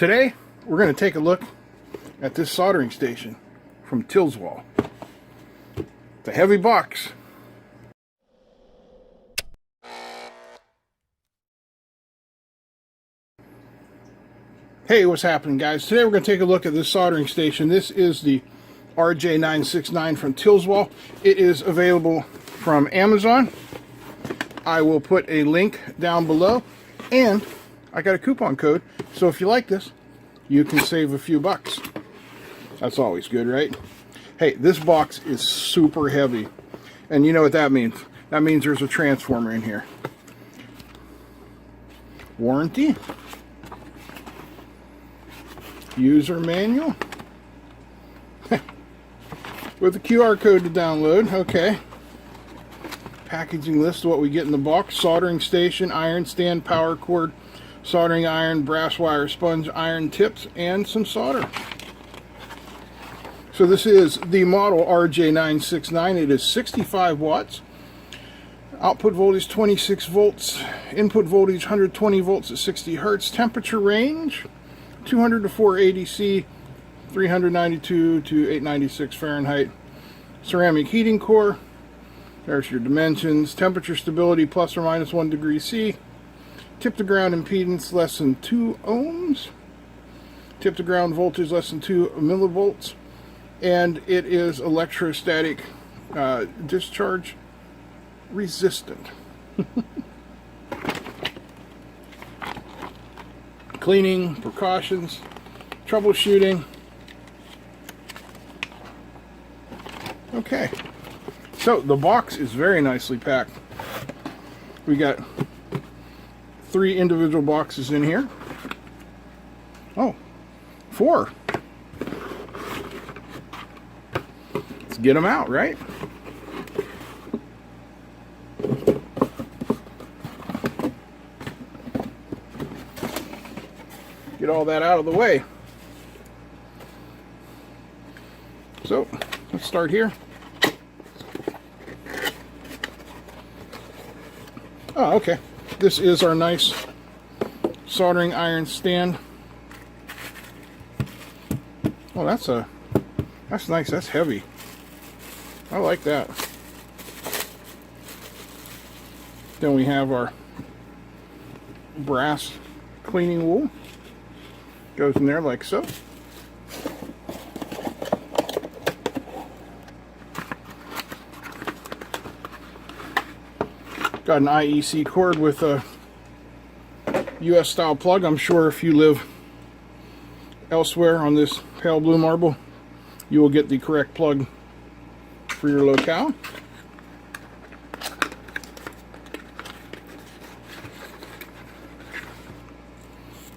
Today, we're going to take a look at this soldering station from Tilswall. It's a heavy box. Hey, what's happening, guys? Today we're going to take a look at this soldering station. This is the RJ969 from Tilswall. It is available from Amazon. I will put a link down below, and I got a coupon code, so if you like this, you can save a few bucks. That's always good, right? Hey, this box is super heavy, and you know what that means. That means there's a transformer in here. Warranty. User manual. With a QR code to download. Okay. Packaging list of what we get in the box. Soldering station, iron stand, power cord, soldering iron, brass wire, sponge, iron tips, and some solder. So this is the model RJ969. It is 65 watts. Output voltage 26 volts. Input voltage 120 volts at 60 hertz. Temperature range 200 to 480 C, 392 to 896 Fahrenheit. Ceramic heating core. There's your dimensions. Temperature stability plus or minus 1 degree C. Tip to ground impedance less than 2 ohms. Tip to ground voltage less than 2 millivolts. And it is electrostatic discharge resistant. Cleaning, precautions, troubleshooting. Okay, so the box is very nicely packed. We got 3 individual boxes in here. Oh, 4. Let's get them out, right? Get all that out of the way. So, let's start here. Oh, okay. This is our nice soldering iron stand. Oh, that's nice. That's heavy. I like that. Then we have our brass cleaning wool. Goes in there like so. Got an IEC cord with a US style plug. I'm sure if you live elsewhere on this pale blue marble, you will get the correct plug for your locale.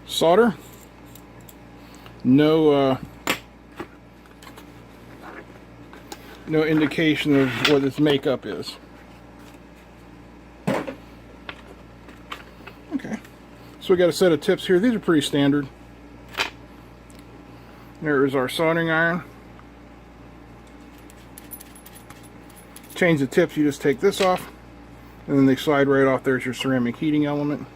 Solder. No indication of what its makeup is. Okay, so we got a set of tips here. These are pretty standard. There is our soldering iron. Change the tips, you just take this off, and then they slide right off. There's your ceramic heating element.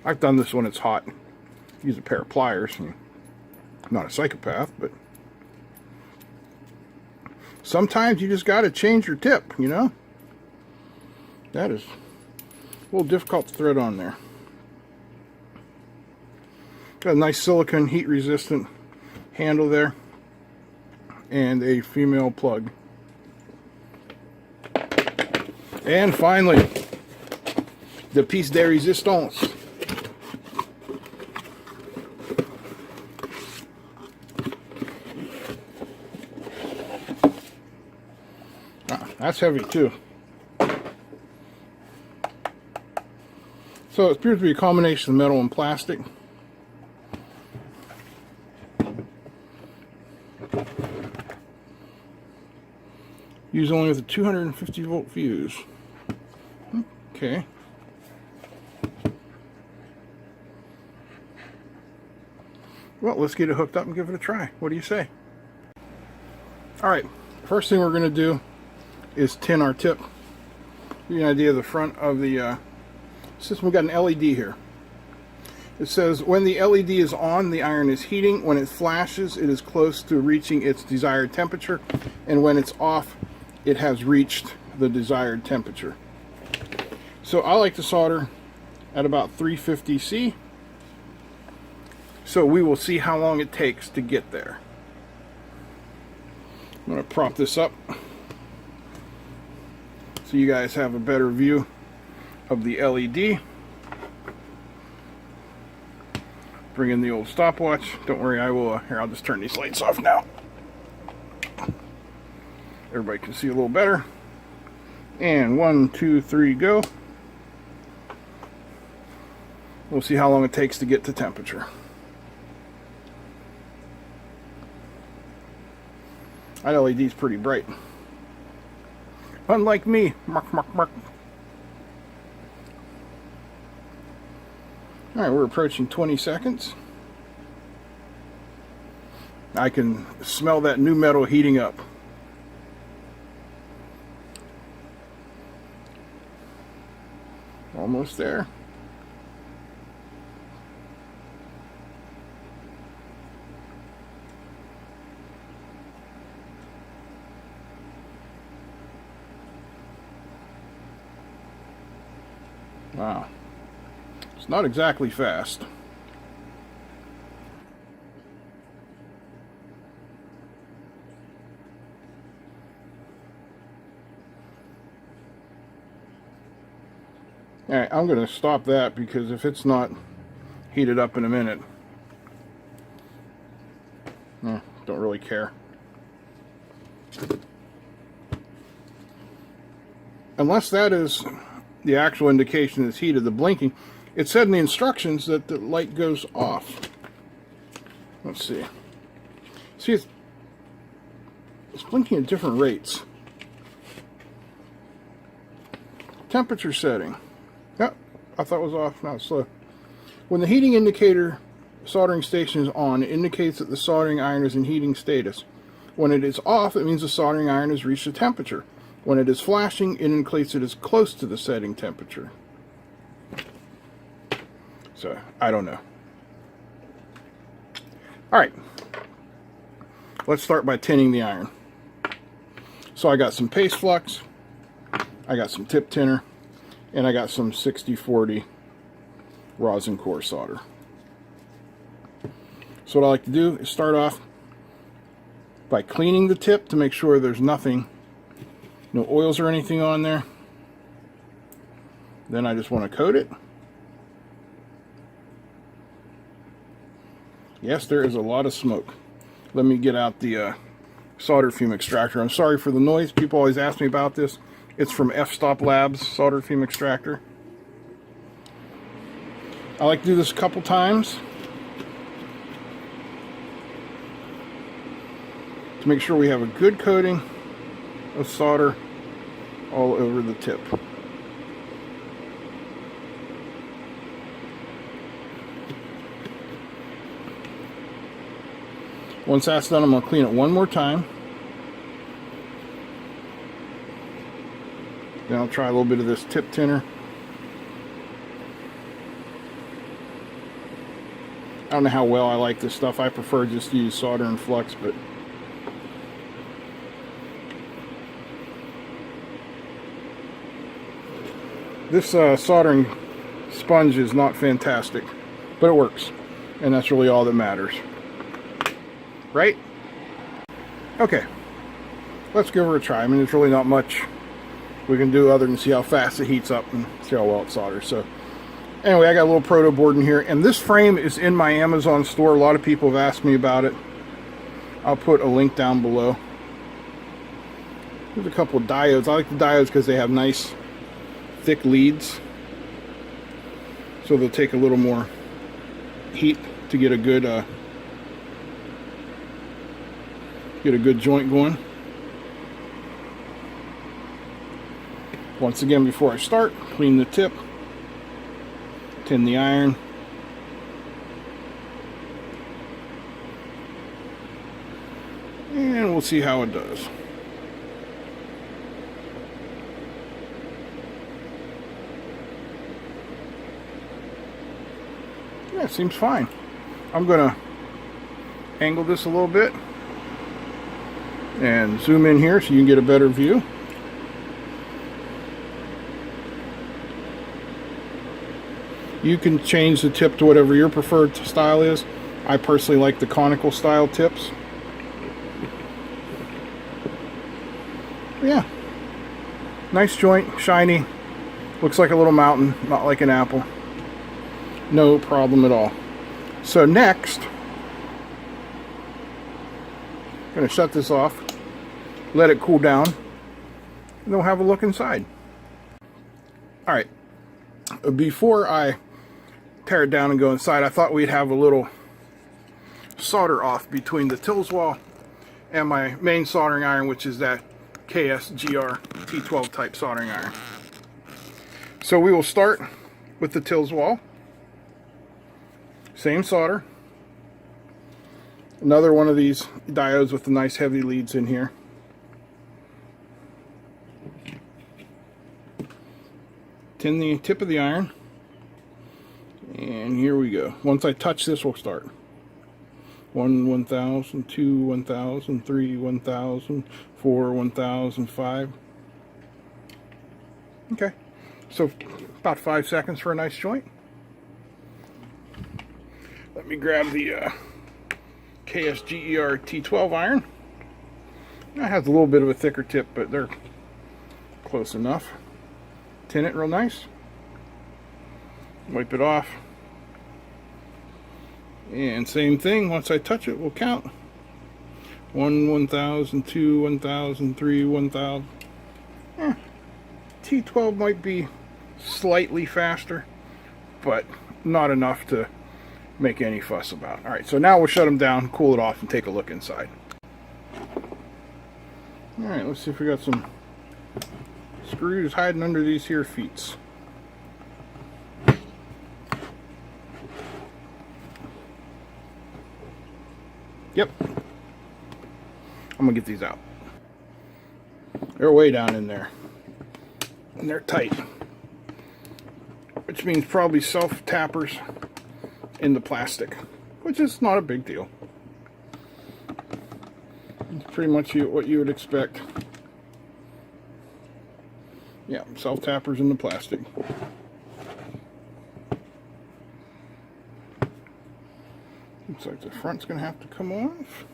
I've done this when it's hot. Use a pair of pliers. I'm not a psychopath, but sometimes you just got to change your tip, you know? That is a little difficult to thread on there. Got a nice silicone heat resistant handle there and a female plug. And finally, the piece de resistance. That's heavy too. So it appears to be a combination of metal and plastic. Use only with a 250 volt fuse. Okay. Well, let's get it hooked up and give it a try. What do you say? Alright, first thing we're going to do is tin our tip. Give you an idea of the front of the Since we've got an LED here. It says when the LED is on, the iron is heating. When it flashes, it is close to reaching its desired temperature. And when it's off, it has reached the desired temperature. So I like to solder at about 350 C. So we will see how long it takes to get there. I'm going to prop this up so you guys have a better view of the LED. Bring in the old stopwatch. Don't worry, I will. Here, I'll just turn these lights off now. Everybody can see a little better. And 1, 2, 3, go. We'll see how long it takes to get to temperature. That LED's pretty bright. Unlike me. Mark, mark, mark. Alright, we're approaching 20 seconds. I can smell that new metal heating up. Almost there. Wow. It's not exactly fast. Alright, I'm going to stop that because if it's not heated up in a minute, don't really care. Unless that is the actual indication it's heated, the blinking. It said in the instructions that the light goes off. Let's see. See, it's blinking at different rates. Temperature setting. Yep, I thought it was off. Now it's slow. When the heating indicator soldering station is on, it indicates that the soldering iron is in heating status. When it is off, it means the soldering iron has reached the temperature. When it is flashing, it indicates it is close to the setting temperature. So, I don't know. Alright. Let's start by tinning the iron. So I got some paste flux, I got some tip tinner, and I got some 6040 rosin core solder. So what I like to do is start off by cleaning the tip to make sure there's nothing, no oils or anything on there. Then I just want to coat it. Yes, there is a lot of smoke. Let me get out the solder fume extractor. I'm sorry for the noise. People always ask me about this. It's from F-Stop Labs solder fume extractor. I like to do this a couple times to make sure we have a good coating of solder all over the tip. Once that's done, I'm going to clean it one more time. Then I'll try a little bit of this tip tinner. I don't know how well I like this stuff. I prefer just to use solder and flux, but this soldering sponge is not fantastic, but it works, and that's really all that matters. Right? Okay, let's give her a try. I mean, there's really not much we can do other than see how fast it heats up and see how well it solders. So anyway, I got a little proto board in here, and this frame is in my Amazon store. A lot of people have asked me about it. I'll put a link down below. There's a couple of diodes. I like the diodes because they have nice thick leads, so they'll take a little more heat to get a good joint going. Once again, before I start, clean the tip, tin the iron, and we'll see how it does. Yeah, it seems fine. I'm gonna angle this a little bit and zoom in here so you can get a better view. You can change the tip to whatever your preferred style is. I personally like the conical style tips. Yeah, nice joint, shiny, looks like a little mountain, not like an apple. No problem at all. So next, I'm going to shut this off, let it cool down, and then we'll have a look inside. Alright, before I tear it down and go inside, I thought we'd have a little solder off between the Tilswall and my main soldering iron, which is that KSGR T12 type soldering iron. So we will start with the Tilswall. Same solder. Another one of these diodes with the nice heavy leads in here. Tin the tip of the iron. And here we go. Once I touch this, we'll start. 1, 1000, 2, 1000, 3, 1000, 4, 1005. Okay, so about 5 seconds for a nice joint. Let me grab the KSGER T12 iron. It has a little bit of a thicker tip, but they're close enough. Tin it real nice. Wipe it off. And same thing, once I touch it, we'll count. 1, 1000, 2, 1000, 3, 1000. T12 might be slightly faster, but not enough to make any fuss about. Alright, so now we'll shut them down, cool it off, and take a look inside. Alright, let's see if we got some screws hiding under these here feet. Yep. I'm gonna get these out. They're way down in there. And they're tight. Which means probably self-tappers in the plastic. Which is not a big deal. It's pretty much what you would expect. Yeah, self-tappers in the plastic. Looks like the front's going to have to come off.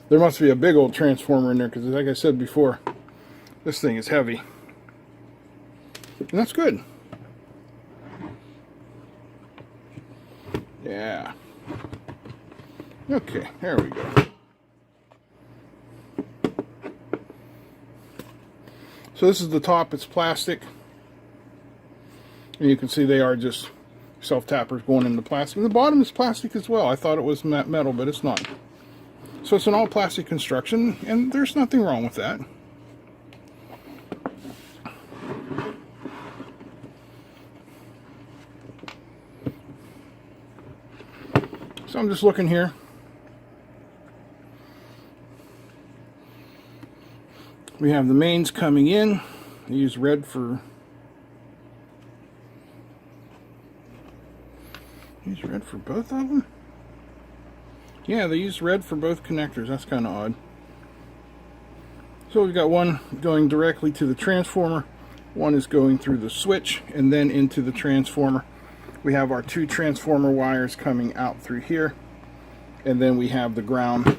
There must be a big old transformer in there because, like I said before, this thing is heavy. And that's good. Yeah. Okay, there we go. So this is the top, it's plastic. And you can see they are just self-tappers going into plastic. And the bottom is plastic as well. I thought it was metal, but it's not. So it's an all plastic construction, and there's nothing wrong with that. So I'm just looking here. We have the mains coming in. They use red for both of them? Yeah, they use red for both connectors. That's kind of odd. So we've got one going directly to the transformer. One is going through the switch and then into the transformer. We have our two transformer wires coming out through here. And then we have the ground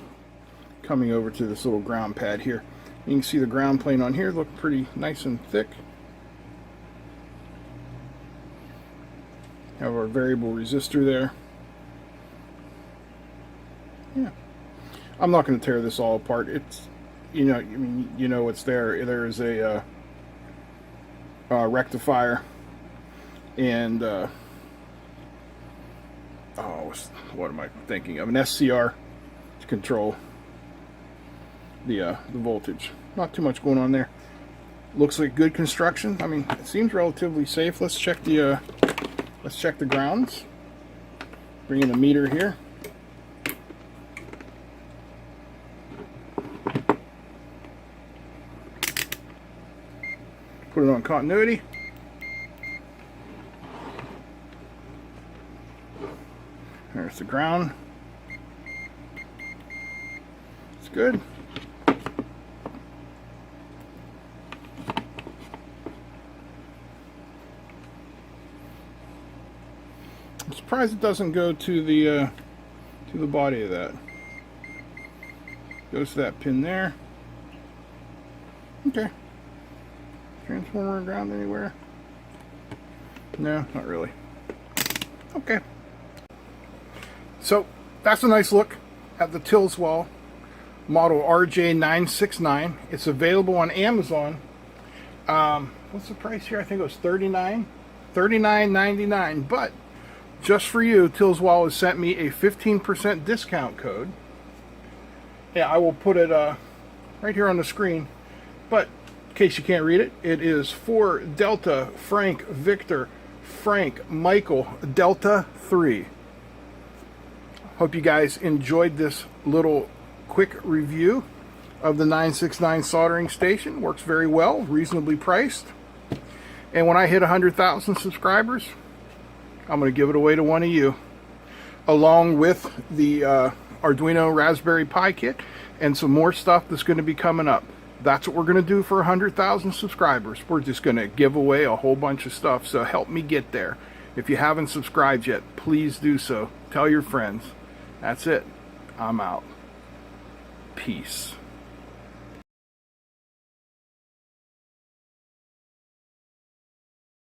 coming over to this little ground pad here. You can see the ground plane on here look pretty nice and thick. Have our variable resistor there. Yeah, I'm not going to tear this all apart. It's, you know, it's there. There is a rectifier and what am I thinking of? An SCR to control the voltage. Not too much going on there. Looks like good construction. I mean, it seems relatively safe. Let's check the grounds. Bring in a meter here. Put it on continuity. There's the ground. It's good. I'm surprised it doesn't go to the body of that. Goes to that pin there. Okay. Transformer ground anywhere? No, not really. Okay. So that's a nice look at the Tilswall model RJ969. It's available on Amazon. What's the price here? I think it was $39.99. But just for you, Tilswall has sent me a 15% discount code. Yeah, I will put it right here on the screen. But in case you can't read it, it is for Delta Frank Victor Frank Michael Delta 3. Hope you guys enjoyed this little quick review of the 969 soldering station. Works very well, reasonably priced. And when I hit 100,000 subscribers, I'm going to give it away to one of you, along with the Arduino Raspberry Pi kit and some more stuff that's going to be coming up. That's what we're going to do for 100,000 subscribers. We're just going to give away a whole bunch of stuff, so help me get there. If you haven't subscribed yet, please do so. Tell your friends. That's it. I'm out. Peace.